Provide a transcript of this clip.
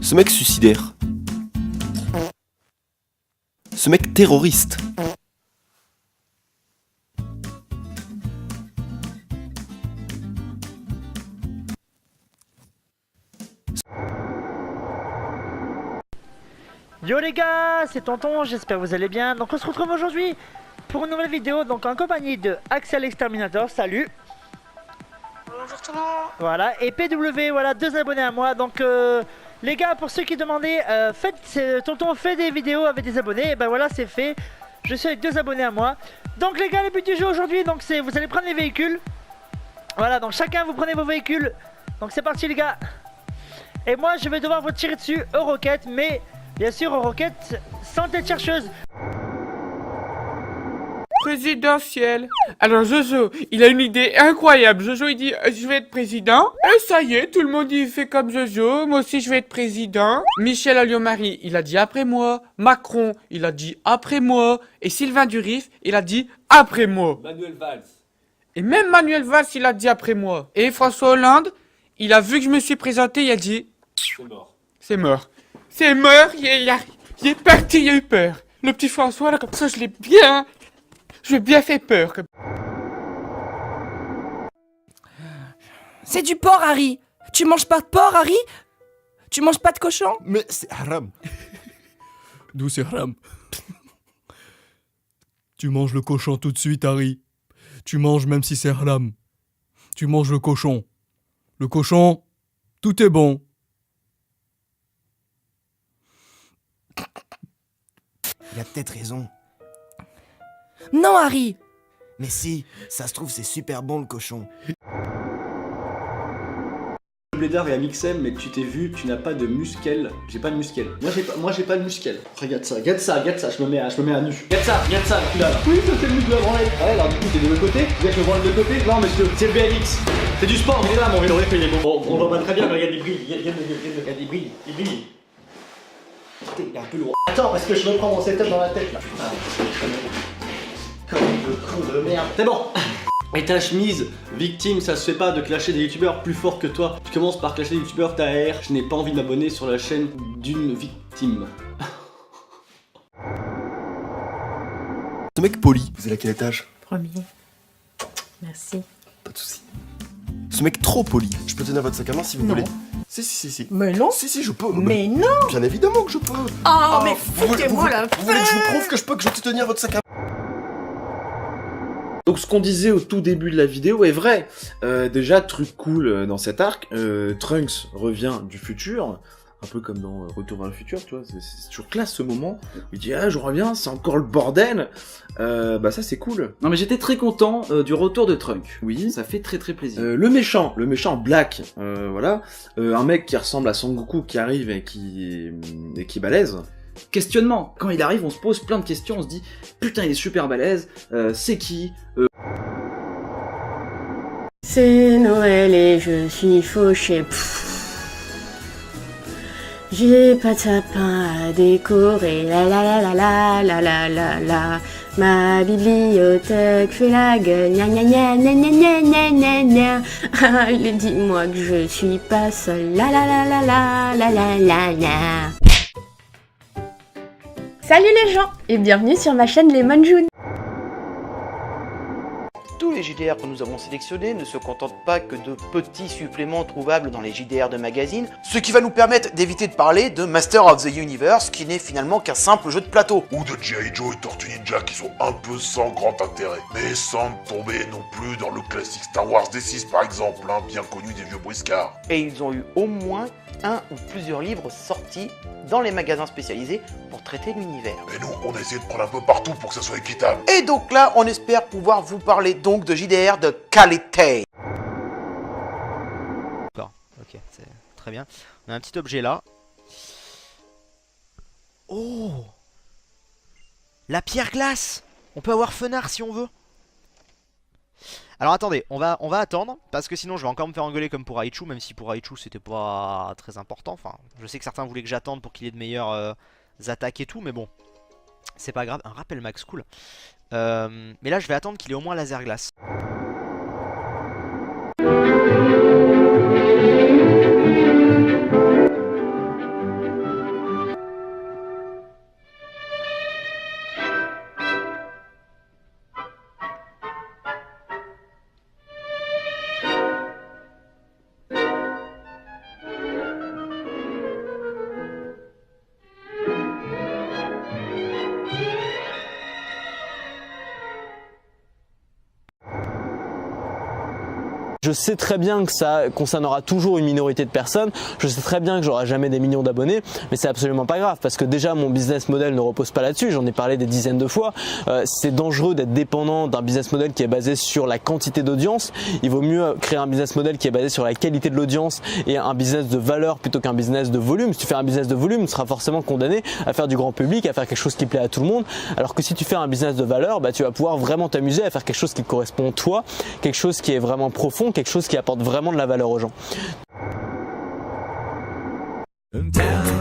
Ce mec suicidaire. Ce mec terroriste. Yo les gars, c'est Tonton, j'espère que vous allez bien. Donc on se retrouve aujourd'hui pour une nouvelle vidéo, donc en compagnie de Axel Exterminator, salut. Bonjour tout le monde. Voilà, et PW, voilà, 2 abonnés à moi. Donc les gars, pour ceux qui demandaient, Tonton fait des vidéos avec des abonnés, et ben voilà, c'est fait. Je suis avec 2 abonnés à moi. Donc les gars, le but du jeu aujourd'hui, donc c'est vous allez prendre les véhicules. Voilà, donc chacun vous prenez vos véhicules. Donc c'est parti les gars. Et moi je vais devoir vous tirer dessus aux roquettes, mais bien sûr aux roquettes sans tête chercheuse. Présidentielle. Alors Jojo, il a une idée incroyable. Jojo il dit je vais être président. Et ça y est, tout le monde il fait comme Jojo. Moi aussi je vais être président. Michel Alliot-Marie, il a dit après moi. Macron, il a dit après moi. Et Sylvain Durif, il a dit après moi. Manuel Valls. Et même Manuel Valls, il a dit après moi. Et François Hollande, il a vu que je me suis présenté, il a dit C'est mort. c'est mort. C'est mort, il est parti, il a eu peur. Le petit François là, comme ça je l'ai bien fait peur. C'est du porc, Harry. Tu manges pas de porc, Harry? Tu manges pas de cochon? Mais c'est haram. D'où c'est haram? Tu manges le cochon tout de suite, Harry. Tu manges même si c'est haram. Tu manges le cochon. Le cochon, tout est bon. Il a peut-être raison. Non, Harry. Mais si, ça se trouve c'est super bon le cochon. Blédard et Amixem, mais tu t'es vu, tu n'as pas de muscle. J'ai pas de muscle. Moi j'ai pas de muscle. Regarde ça, regarde ça, je me mets à nu. Regarde ça, là. Oui, ça c'est le muscle de la branlette. Ah ouais, alors du coup t'es de l'autre côté. Tu veux que je me branle de l'autre côté? Non monsieur, c'est le BMX. C'est du sport, mais là mon vélo, il est bon. On voit pas très bien, mais regarde, il brille. Regarde, il brille. Putain, il est un peu lourd. Attends, parce que je me prends mon setup dans la tête là. Putain, comme le con de merde. C'est bon. Et ta chemise, victime, ça se fait pas de clasher des youtubeurs plus forts que toi. Tu commences par clasher des youtubeurs TAR. Je n'ai pas envie de m'abonner sur la chaîne d'une victime. Ce mec poli. Vous êtes à quel étage? Premier. Merci. Pas de soucis. Ce mec trop poli. Je peux tenir votre sac à main si vous Non. voulez. Si. Mais non. Si, je peux. Mais non. Bien évidemment que je peux. Oh, mais vous voulez- foutez-moi la Vous voulez que je vous prouve que je peux tenir votre sac à main? Donc ce qu'on disait au tout début de la vidéo est vrai. Déjà, truc cool dans cet arc, Trunks revient du futur, un peu comme dans Retour vers le futur, tu vois, c'est toujours classe ce moment. Il dit je reviens, c'est encore le bordel. Bah ça c'est cool. Non mais j'étais très content du retour de Trunk. Oui. Ça fait très plaisir. Le méchant Black, voilà, un mec qui ressemble à Son Goku qui arrive et qui balèze. Questionnement. Quand il arrive, on se pose plein de questions, on se dit putain il est super balèze, c'est qui C'est Noël et je suis fauché. J'ai pas de sapin à décorer. La la la la la la la la la. Ma bibliothèque fait la gueule. Gna gna gna gna gna gna gna gna. Allez, dis-moi que je suis pas seule. La la la la la la la la la. Salut les gens et bienvenue sur ma chaîne Lemon June. Tous les JDR que nous avons sélectionnés ne se contentent pas que de petits suppléments trouvables dans les JDR de magazine, ce qui va nous permettre d'éviter de parler de Master of the Universe, qui n'est finalement qu'un simple jeu de plateau. Ou de G.I. Joe et Tortue Ninja qui sont un peu sans grand intérêt, mais sans tomber non plus dans le classique Star Wars D6 par exemple, bien connu des vieux briscards. Et ils ont eu au moins un ou plusieurs livres sortis dans les magasins spécialisés pour traiter l'univers. Et nous, on a essayé de prendre un peu partout pour que ça soit équitable. Et donc là, on espère pouvoir vous parler donc de JDR de qualité. D'accord, ok, c'est très bien. On a un petit objet là. Oh! La pierre glace! On peut avoir Fenard si on veut. Alors attendez, on va attendre, parce que sinon je vais encore me faire engueuler comme pour Raichu, même si pour Raichu c'était pas très important. Enfin, je sais que certains voulaient que j'attende pour qu'il y ait de meilleures attaques et tout, mais bon, c'est pas grave. Un rappel max, cool. Mais là je vais attendre qu'il ait au moins laser glace. Je sais très bien que ça concernera toujours une minorité de personnes, je sais très bien que j'aurai jamais des millions d'abonnés, mais c'est absolument pas grave parce que déjà mon business model ne repose pas là-dessus, j'en ai parlé des dizaines de fois. C'est dangereux d'être dépendant d'un business model qui est basé sur la quantité d'audience. Il vaut mieux créer un business model qui est basé sur la qualité de l'audience et un business de valeur plutôt qu'un business de volume. Si tu fais un business de volume, tu seras forcément condamné à faire du grand public, à faire quelque chose qui plaît à tout le monde, alors que si tu fais un business de valeur, tu vas pouvoir vraiment t'amuser à faire quelque chose qui te correspond à toi, quelque chose qui est vraiment profond, quelque chose qui apporte vraiment de la valeur aux gens. Down,